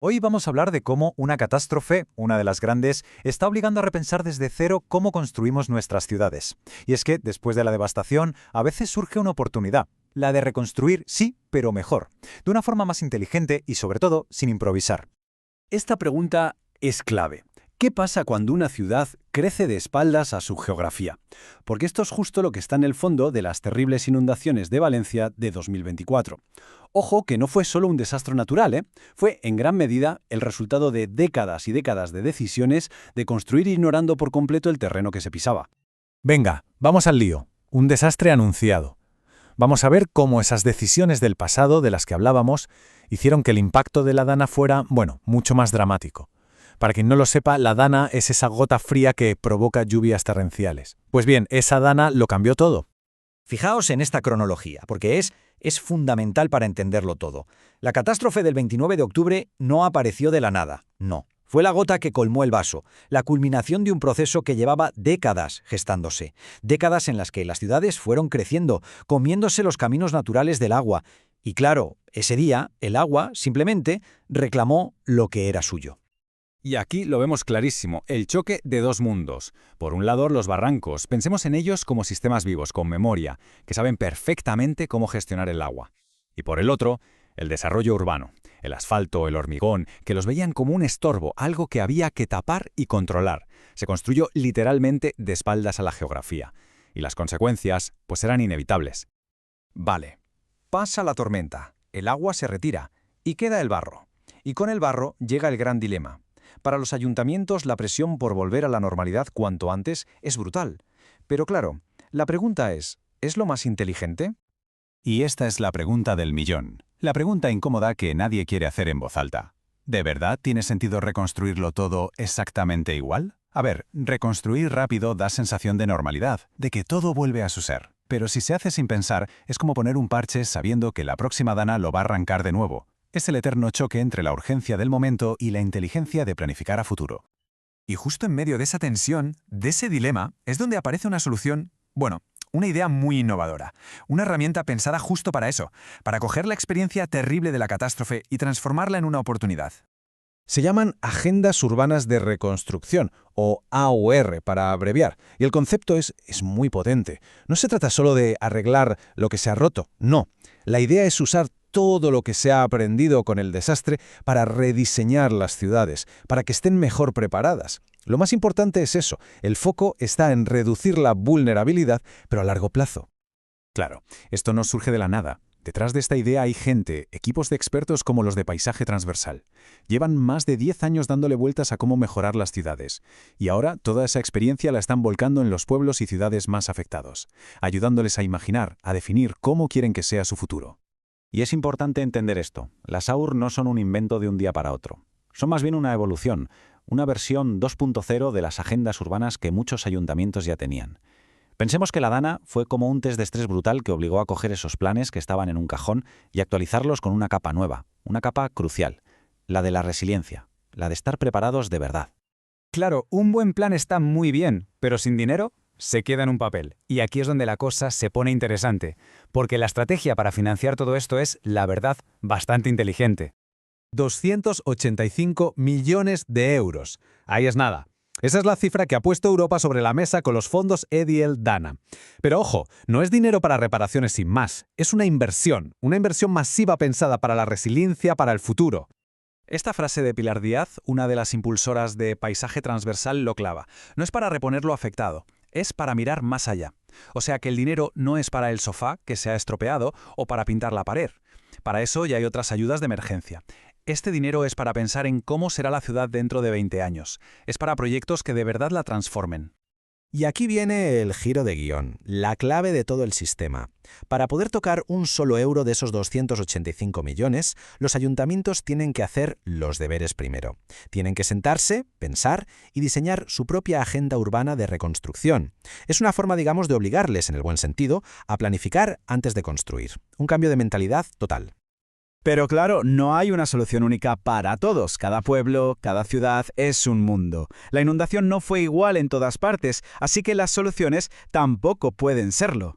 Hoy vamos a hablar de cómo una catástrofe, una de las grandes, está obligando a repensar desde cero cómo construimos nuestras ciudades. Y es que, después de la devastación, a veces surge una oportunidad, la de reconstruir, sí, pero mejor, de una forma más inteligente y, sobre todo, sin improvisar. Esta pregunta es clave. ¿Qué pasa cuando una ciudad crece de espaldas a su geografía? Porque esto es justo lo que está en el fondo de las terribles inundaciones de Valencia de 2024. Ojo que no fue solo un desastre natural, ¿eh? Fue en gran medida el resultado de décadas y décadas de decisiones de construir ignorando por completo el terreno que se pisaba. Venga, vamos al lío. Un desastre anunciado. Vamos a ver cómo esas decisiones del pasado de las que hablábamos hicieron que el impacto de la Dana fuera, mucho más dramático. Para quien no lo sepa, la Dana es esa gota fría que provoca lluvias torrenciales. Pues bien, esa Dana lo cambió todo. Fijaos en esta cronología, porque es fundamental para entenderlo todo. La catástrofe del 29 de octubre no apareció de la nada, no. Fue la gota que colmó el vaso, la culminación de un proceso que llevaba décadas gestándose, décadas en las que las ciudades fueron creciendo, comiéndose los caminos naturales del agua. Y claro, ese día, el agua simplemente reclamó lo que era suyo. Y aquí lo vemos clarísimo, el choque de dos mundos. Por un lado, los barrancos. Pensemos en ellos como sistemas vivos, con memoria, que saben perfectamente cómo gestionar el agua. Y por el otro, el desarrollo urbano, el asfalto, el hormigón, que los veían como un estorbo, algo que había que tapar y controlar. Se construyó literalmente de espaldas a la geografía. Y las consecuencias, pues eran inevitables. Vale, pasa la tormenta, el agua se retira y queda el barro. Y con el barro llega el gran dilema. Para los ayuntamientos la presión por volver a la normalidad cuanto antes es brutal. Pero claro, la pregunta ¿es lo más inteligente? Y esta es la pregunta del millón. La pregunta incómoda que nadie quiere hacer en voz alta. ¿De verdad tiene sentido reconstruirlo todo exactamente igual? A ver, reconstruir rápido da sensación de normalidad, de que todo vuelve a su ser. Pero si se hace sin pensar, es como poner un parche sabiendo que la próxima Dana lo va a arrancar de nuevo. Es el eterno choque entre la urgencia del momento y la inteligencia de planificar a futuro. Y justo en medio de esa tensión, de ese dilema, es donde aparece una solución, una idea muy innovadora. Una herramienta pensada justo para eso, para coger la experiencia terrible de la catástrofe y transformarla en una oportunidad. Se llaman Agendas Urbanas de Reconstrucción, o AUR para abreviar, y el concepto es muy potente. No se trata solo de arreglar lo que se ha roto, no. La idea es usar todo lo que se ha aprendido con el desastre para rediseñar las ciudades, para que estén mejor preparadas. Lo más importante es eso, el foco está en reducir la vulnerabilidad, pero a largo plazo. Claro, esto no surge de la nada. Detrás de esta idea hay gente, equipos de expertos como los de Paisaje Transversal. Llevan más de 10 años dándole vueltas a cómo mejorar las ciudades. Y ahora toda esa experiencia la están volcando en los pueblos y ciudades más afectados, ayudándoles a imaginar, a definir cómo quieren que sea su futuro. Y es importante entender esto. Las AUR no son un invento de un día para otro. Son más bien una evolución, una versión 2.0 de las agendas urbanas que muchos ayuntamientos ya tenían. Pensemos que la Dana fue como un test de estrés brutal que obligó a coger esos planes que estaban en un cajón y actualizarlos con una capa nueva, una capa crucial, la de la resiliencia, la de estar preparados de verdad. Claro, un buen plan está muy bien, pero sin dinero se queda en un papel. Y aquí es donde la cosa se pone interesante, porque la estrategia para financiar todo esto es, la verdad, bastante inteligente. 285 millones de euros. Ahí es nada. Esa es la cifra que ha puesto Europa sobre la mesa con los fondos EDIEL Dana. Pero ojo, no es dinero para reparaciones sin más, es una inversión masiva pensada para la resiliencia para el futuro. Esta frase de Pilar Díaz, una de las impulsoras de Paisaje Transversal, lo clava. No es para reponer lo afectado, es para mirar más allá. O sea que el dinero no es para el sofá que se ha estropeado o para pintar la pared. Para eso ya hay otras ayudas de emergencia. Este dinero es para pensar en cómo será la ciudad dentro de 20 años. Es para proyectos que de verdad la transformen. Y aquí viene el giro de guión, la clave de todo el sistema. Para poder tocar un solo euro de esos 285 millones, los ayuntamientos tienen que hacer los deberes primero. Tienen que sentarse, pensar y diseñar su propia agenda urbana de reconstrucción. Es una forma, digamos, de obligarles, en el buen sentido, a planificar antes de construir. Un cambio de mentalidad total. Pero claro, no hay una solución única para todos. Cada pueblo, cada ciudad es un mundo. La inundación no fue igual en todas partes, así que las soluciones tampoco pueden serlo.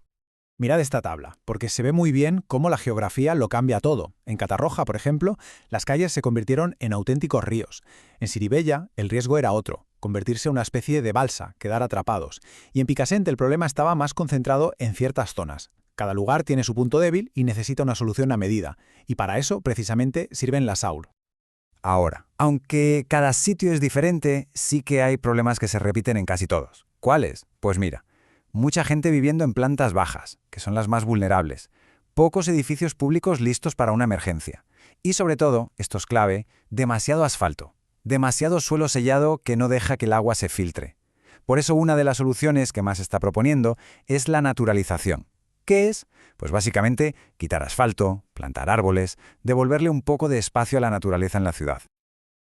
Mirad esta tabla, porque se ve muy bien cómo la geografía lo cambia todo. En Catarroja, por ejemplo, las calles se convirtieron en auténticos ríos. En Siribella, el riesgo era otro, convertirse en una especie de balsa, quedar atrapados. Y en Picassent el problema estaba más concentrado en ciertas zonas. Cada lugar tiene su punto débil y necesita una solución a medida. Y para eso, precisamente, sirven las AUR. Ahora, aunque cada sitio es diferente, sí que hay problemas que se repiten en casi todos. ¿Cuáles? Pues mira, mucha gente viviendo en plantas bajas, que son las más vulnerables. Pocos edificios públicos listos para una emergencia. Y sobre todo, esto es clave, demasiado asfalto. Demasiado suelo sellado que no deja que el agua se filtre. Por eso una de las soluciones que más se está proponiendo es la naturalización. ¿Qué es? Pues básicamente quitar asfalto, plantar árboles, devolverle un poco de espacio a la naturaleza en la ciudad.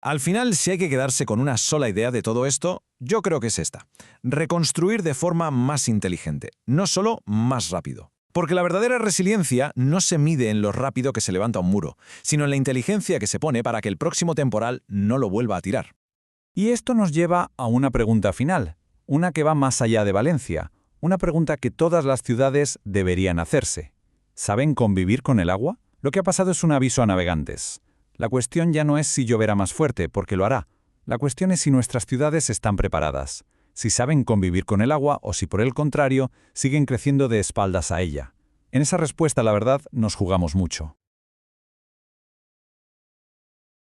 Al final, si hay que quedarse con una sola idea de todo esto, yo creo que es esta. Reconstruir de forma más inteligente, no solo más rápido. Porque la verdadera resiliencia no se mide en lo rápido que se levanta un muro, sino en la inteligencia que se pone para que el próximo temporal no lo vuelva a tirar. Y esto nos lleva a una pregunta final, una que va más allá de Valencia, una pregunta que todas las ciudades deberían hacerse. ¿Saben convivir con el agua? Lo que ha pasado es un aviso a navegantes. La cuestión ya no es si lloverá más fuerte, porque lo hará. La cuestión es si nuestras ciudades están preparadas, si saben convivir con el agua o si por el contrario siguen creciendo de espaldas a ella. En esa respuesta, la verdad, nos jugamos mucho.